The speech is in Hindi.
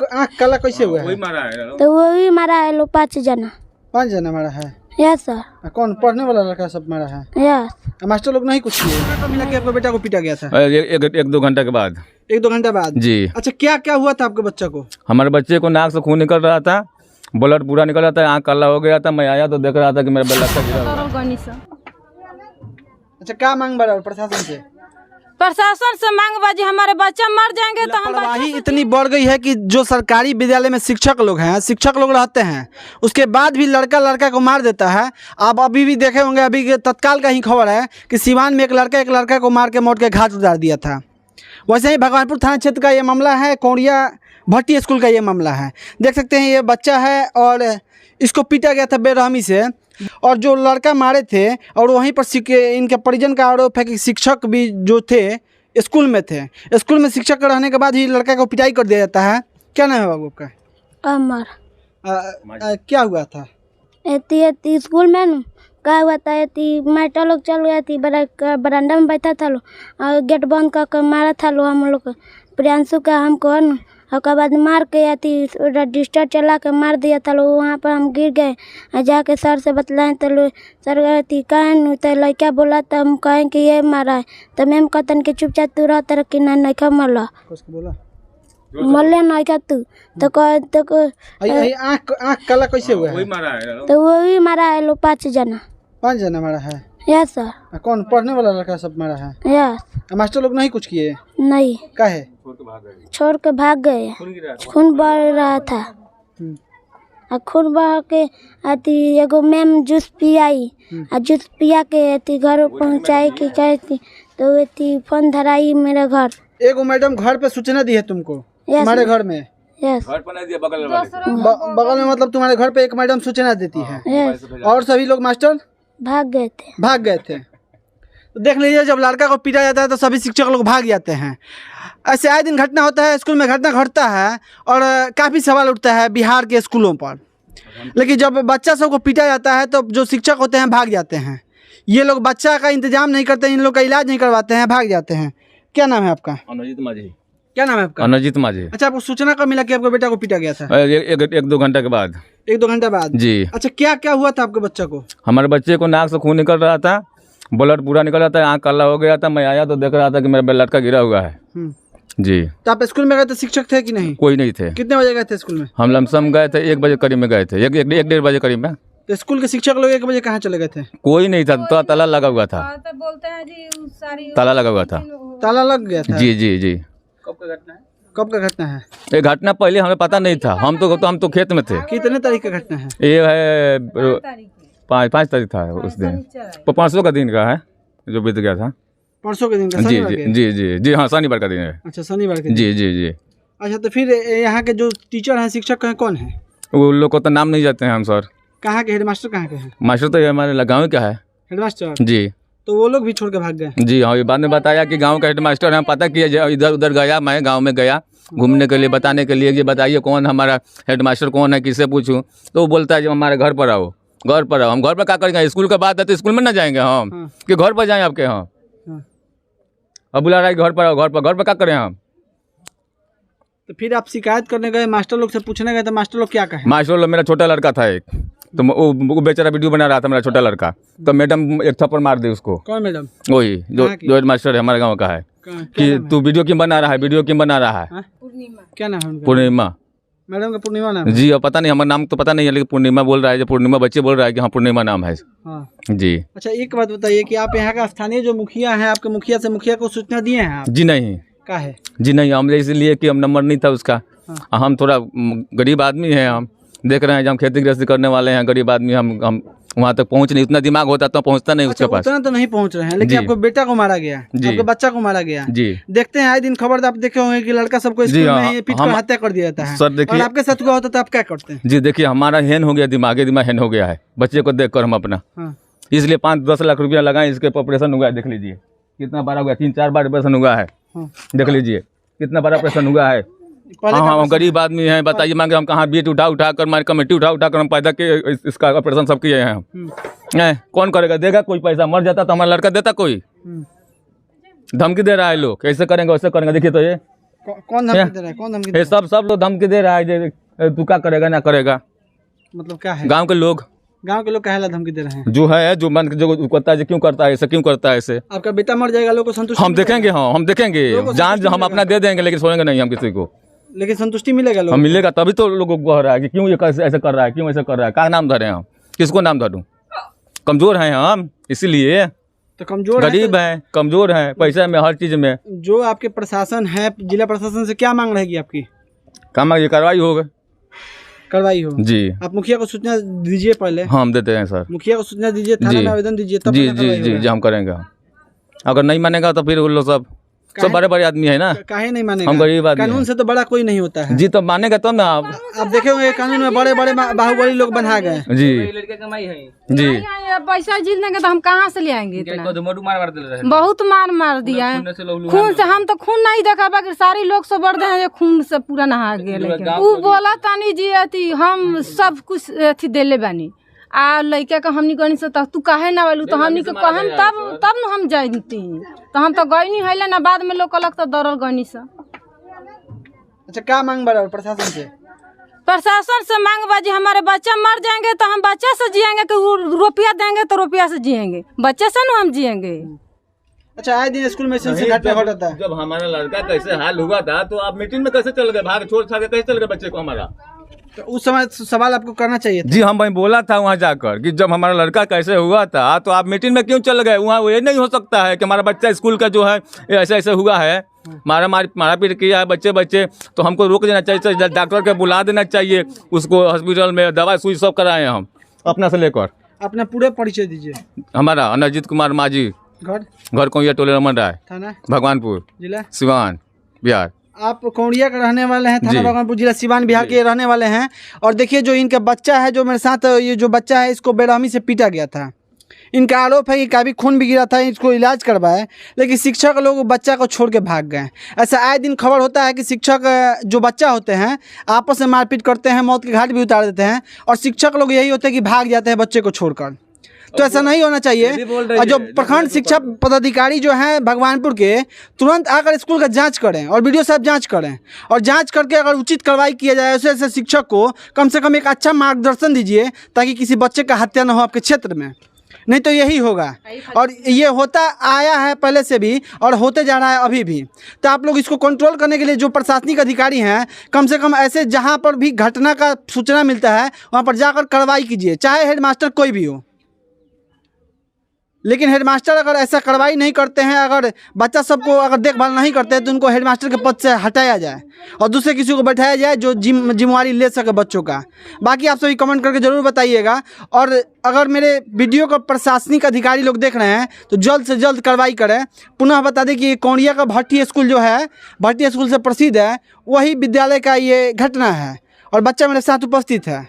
आँख काला कैसे हुआ है? तो वही मारा है लोग 5 जना। 5 जना मारा है? Yes sir. कौन पढ़ने वाला लड़का सब मारा है? यस। मास्टर लोग नहीं कुछ किए? मिला के आपके बेटा को पीटा गया था? एक दो घंटे के बाद। 1-2 घंटे बाद जी। अच्छा, क्या क्या हुआ था आपके बच्चा को? हमारे बच्चे को नाक से खून निकल रहा था, ब्लड पूरा निकल रहा था, आँख काला हो गया था। मैं आया तो देख रहा था कि मेरा लड़का गिरा हुआ। अच्छा, क्या मांग बढ़ा प्रशासन से? प्रशासन से मांग बाजी, हमारे बच्चा मर जाएंगे तो हम। लापरवाही इतनी बढ़ गई है कि जो सरकारी विद्यालय में शिक्षक लोग हैं, शिक्षक लोग रहते हैं, उसके बाद भी लड़का को मार देता है। आप अभी भी देखे होंगे, अभी के तत्काल का ही खबर है कि सिवान में एक लड़का को मार के मौत के घाट उतार दिया था। वैसे ही भगवानपुर थाना क्षेत्र का ये मामला है, कौड़िया भट्टी स्कूल का ये मामला है। देख सकते हैं ये बच्चा है और इसको पीटा गया था बेरहमी से, और जो लड़का मारे थे और वहीं पर इनके परिजन का आरोप है कि शिक्षक भी जो थे स्कूल में थे, स्कूल में शिक्षक रहने के बाद ही लड़का को पिटाई कर दिया जाता है। क्या नाम है बाबू आपका? अमर। क्या हुआ था? एती स्कूल में न क्या हुआ था, मास्टर लोग चल गया थी, बरामदा में बैठा था लो, गेट बंद कर मारा था लो हम लोग प्रियांशु का हमको न, उसके बाद मार के रजिस्टर चला के मार दिया था लो। वहाँ पर हम गिर गए, जाके सर से बतलाएं तो लो सर कहती कहें तो लड़का बोला तो हम कहें कि ये मारा है, तो मैम कहतन कि चुपचाप तू रह तर कि नहीं खा मरला मरले नहीं खा तू तो आँख काला कैसे हुआ है? तो वही मारा है लोग 5 जना। 5 जना मारा है? Yes sir. कौन पढ़ने वाला लड़का सब मारा है? यस। मास्टर लोग नहीं कुछ किए? नहीं। क्या है? छोड़ के भाग गए, खून बह रहा था। खून बह के अति एगो मैम जूस पियाई, जूस पिया के अति घर पहुँचाई कि कहती तो अति फोन धराई मेरे घर। एगो मैडम घर पे सूचना दी है तुमको? तुम्हारे घर में? यस। बगल में मतलब तुम्हारे घर पे एक मैडम सूचना देती है? यस। और सभी लोग मास्टर भाग गए थे। तो देख लीजिए, जब लड़का को पीटा जाता है तो सभी शिक्षक लोग भाग जाते हैं। ऐसे आए दिन घटना होता है, स्कूल में घटना घटता है और काफ़ी सवाल उठता है बिहार के स्कूलों पर। लेकिन जब बच्चा सबको पीटा जाता है तो जो शिक्षक होते हैं भाग जाते हैं। ये लोग बच्चा का इंतजाम नहीं करते, इन लोग का इलाज नहीं करवाते हैं, भाग जाते हैं। क्या नाम है आपका? अनजीत माझी। क्या नाम है आपका? अनजीत माझी। अच्छा, आपको सूचना कब मिला कि आपके बेटा को पीटा गया था? 1-2 घंटे के बाद। 1-2 घंटे बाद? जी। अच्छा, क्या क्या हुआ था आपके बच्चा को? हमारे बच्चे को नाक से खून निकल रहा था, ब्लड पूरा निकल रहा था, आँख काला हो गया था। मैं आया तो देख रहा था कि मेरा लड़का गिरा हुआ है। जी। तो आप स्कूल में गए थे, शिक्षक थे कि नहीं? कोई नहीं थे। कितने बजे गए थे स्कूल में? हम लमसम गए थे 1 बजे करीब में गए थे, 1-1:30 बजे करीब में। तो स्कूल के शिक्षक लोग 1 बजे कहाँ चले गए थे? कोई नहीं था, तो ताला लगा हुआ था। बोलते हैं जी ताला लगा हुआ था। ताला लग गया था? जी जी जी। कब का घटना है? ये घटना पहले हमें पता नहीं था, हम तो खेत में थे। कितने तारीख का घटना है? ये है 5 तारीख था उस दिन, 500 का दिन का है जो बीत गया था। परसों के दिन का? जी जी जी जी जी हाँ, शनिवार का दिन है। अच्छा, शनिवार के? जी जी जी। अच्छा, तो फिर यहाँ के जो टीचर हैं, शिक्षक हैं, कौन है? वो लोग को तो नाम नहीं जाते हैं हम सर। कहाँ के हेडमास्टर कहाँ के हैं? मास्टर तो हमारे गाँव का है हेडमास्टर। जी। तो वो लोग भी छोड़ के भाग गए? जी हाँ, ये बाद में बताया कि गांव का हेडमास्टर है। पता किया, इधर उधर गया, मैं गांव में गया घूमने के लिए, बताने के लिए कि बताइए कौन हमारा हेडमास्टर कौन है, किससे पूछूं। तो वो बोलता है जब हमारे घर पर आओ, घर पर आओ। हम घर पर क्या करेंगे? स्कूल का बात है तो स्कूल में ना जाएंगे हम? कि घर पर जाएँ आपके यहाँ? अब बुला रहा है घर पर आओ, घर पर क्या करें हम? तो फिर आप शिकायत करने गए, मास्टर लोग से पूछने गए, तो मास्टर लोग क्या कहे? मास्टर लोग, मेरा छोटा लड़का था एक, तो वो बेचारा वीडियो बना रहा था मेरा छोटा लड़का, तो मैडम एक थप्पड़ मार दी उसको। कौन मैडम? वही जो हेडमास्टर है हमारे गांव का है। कि तू वीडियो क्यों बना रहा है, वीडियो क्यों बना रहा है? क्या नाम है? पूर्णिमा। मैडम का पूर्णिमा नाम? जी, अब पता नहीं, हमारा नाम तो पता नहीं है, लेकिन पूर्णिमा बोल रहा है, जो पूर्णिमा बच्चे बोल रहा है कि हाँ पूर्णिमा नाम है। जी। अच्छा, एक बात बताइए कि आप यहाँ का स्थानीय जो मुखिया है, आपके मुखिया को सूचना दिए हैं आप? जी नहीं। क्या है? जी नहीं, हम इसलिए कि हम नंबर नहीं था उसका। हम थोड़ा गरीब आदमी हैं, हम देख रहे हैं जब हम खेती गृहस्थी करने वाले हैं, गरीब आदमी, हम वहाँ तक पहुँच नहीं, उतना दिमाग होता तो पहुँचता नहीं उसके पास। उतना तो नहीं पहुँच रहे हैं, लेकिन आपको बेटा को मारा गया, आपके बच्चा को मारा गया। जी। देखते हैं आए दिन खबर आप देखे होंगे कि लड़का सबको स्कूल में ही पीट कर हत्या कर दिया जाता है। सर देखिए, आपके साथ हुआ होता तो आप क्या करते हैं? जी देखिए, हमारा हैन हो गया, दिमाग हैन हो गया है बच्चे को देख कर हम अपना, इसलिए 5-10 लाख रुपया लगाए, इसके ऑपरेशन हुआ है। देख लीजिए कितना बड़ा हुआ, 3-4 बार ऑपरेशन हुआ है। देख लीजिए कितना बड़ा ऑपरेशन हुआ है। हाँ, हम गरीब आदमी हैं, बताइए मांगे हम कहाँ बीट उठा कर, हमारी कमेटी उठा कर हम पैदा के इसका ऑपरेशन सब किए हैं हम। कौन करेगा? देगा कोई? पैसा मर जाता तो हमारा लड़का देता कोई? धमकी दे रहा है लोग, कैसे करेंगे वैसे करेंगे। देखिए तो ये कौन धमकी दे रहा है? कौन धमकी दे ये रहा सब लोग धमकी दे रहा है तू क्या करेगा ना करेगा। है? मतलब क्या है? गांव के लोग काहे ला धमकी दे रहे हैं? जो है जो मन जो करता है, क्यों करता है ऐसे, क्यों करता है ऐसे। आपका बेटा मर जाएगा, लोगों को संतुष्टि हम देखेंगे, हाँ हम देखेंगे, लोगों को जान संतुष्टि हम अपना दे देंगे, लेकिन छोड़ेंगे नहीं हम किसी को। लेकिन संतुष्टि मिलेगा लोगों हम को। मिलेगा तभी तो लोगों को कह रहा है कि क्यों ये ऐसे कर रहा है, क्यों ऐसे कर रहा है, क्या नाम धरे हम, किसको नाम धरूं। कमजोर हैं हम, इसीलिए तो कमजोर गरीब हैं, कमजोर हैं, पैसे में हर चीज में। जो आपके प्रशासन है, जिला प्रशासन से क्या मांग रहेगी आपकी? काम ये कार्रवाई होगा कार्रवाई हो जी। आप मुखिया को सूचना दीजिए पहले। हम देते हैं सर मुखिया को सूचना दीजिए, थाना जी। में आवेदन दीजिए, तब जी ना जी कार्रवाई जी होगा। जी हम करेंगे। अगर नहीं मानेगा तो फिर वो लोग सब बड़े बड़े आदमी है ना, काहे नहीं मानेगा? हम गरीब आदमी कानून हैं। से तो बड़ा कोई नहीं होता है। जी तो मानेगा तब ना आप। आप देखे होंगे कानून में बड़े बड़े बाहुबली लोग बना गए। जी जी पैसा जीत लेंगे तो हम कहाँ से ले आएंगे इतना? बहुत मार दिया है। खून से हम तो खून नहीं देखा, बाकी सारे लोग सब बढ़ हैं, खून से पूरा नहा गए। वो बोला तानी जी अथी हम सब कुछ अथी देले बानी आ लड़का का हमनी गनी से तू काहे ना वालू, तो हमनी के कहम तब न हम जानती। तो हम तो गई नहीं है ना, बाद में लोग कहलक तो दरल गनी से। अच्छा, क्या मांग बड़ा प्रशासन से? प्रशासन से मांग बाजी हमारे बच्चा मर जाएंगे तो हम बच्चे से जिएंगे, कि वो रुपया देंगे तो रुपया से जिएंगे, बच्चे से न हम जिएंगे। अच्छा, आए दिन स्कूल में ऐसे घटना घटता है। जब हमारा लड़का कैसे हाल हुआ था तो आप मीटिंग में कैसे चल गए, भाग छोड़ छाड़ के कैसे चल गए बच्चे को हमारा? तो उस समय सवाल आपको करना चाहिए था। जी हम वही बोला था वहाँ जाकर कि जब हमारा लड़का कैसे हुआ था तो आप मीटिंग में क्यों चल गए वहाँ? ये नहीं हो सकता है कि हमारा बच्चा स्कूल का जो है ऐसे ऐसे हुआ है, मारा पीट किया है बच्चे, तो हमको रोक देना चाहिए, डॉक्टर के बुला देना चाहिए, उसको हॉस्पिटल में दवाई सुई सब कराए हम अपना से लेकर। अपना पूरे परिचय दीजिए। हमारा अनजीत कुमार माझी, घर कोइया टोले रमन राय, थाना भगवानपुर, जिला सिवान, बिहार। आप कौड़िया के रहने वाले हैं, थाना जी। भगवानपुर, जिला सिवान, बिहार के रहने वाले हैं। और देखिए, जो इनका बच्चा है, जो मेरे साथ ये जो बच्चा है, इसको बेरहमी से पीटा गया था। इनका आरोप है कि काफ़ी खून भी गिरा था, इसको इलाज करवाए, लेकिन शिक्षक लोग बच्चा को छोड़ के भाग गए। ऐसा आए दिन खबर होता है कि शिक्षक जो बच्चा होते हैं आपस में मारपीट करते हैं, मौत के घाट भी उतार देते हैं, और शिक्षक लोग यही होते हैं कि भाग जाते हैं बच्चे को छोड़कर। तो ऐसा नहीं होना चाहिए। और जो प्रखंड शिक्षा पदाधिकारी जो हैं भगवानपुर के, तुरंत आकर स्कूल का जांच करें और वीडियो साहब जांच करें, और जांच करके अगर उचित कार्रवाई किया जाए ऐसे ऐसे शिक्षक को कम से कम एक अच्छा मार्गदर्शन दीजिए, ताकि किसी बच्चे का हत्या न हो आपके क्षेत्र में। नहीं तो यही होगा, और ये होता आया है पहले से भी और होते जा रहा है अभी भी। तो आप लोग इसको कंट्रोल करने के लिए जो प्रशासनिक अधिकारी हैं, कम से कम ऐसे जहाँ पर भी घटना का सूचना मिलता है वहाँ पर जाकर कार्रवाई कीजिए, चाहे हेडमास्टर कोई भी हो। लेकिन हेडमास्टर अगर ऐसा कार्रवाई नहीं करते हैं, अगर बच्चा सबको अगर देखभाल नहीं करते हैं, तो उनको हेडमास्टर के पद से हटाया जाए और दूसरे किसी को बैठाया जाए जो जिम्मेवारी ले सके बच्चों का। बाकी आप सभी कमेंट करके ज़रूर बताइएगा। और अगर मेरे वीडियो को प्रशासनिक अधिकारी लोग देख रहे हैं तो जल्द से जल्द कार्रवाई करें। पुनः बता दें कि कौड़िया का भट्टी स्कूल जो है, भट्टी स्कूल से प्रसिद्ध है, वही विद्यालय का ये घटना है और बच्चा मेरे साथ उपस्थित है।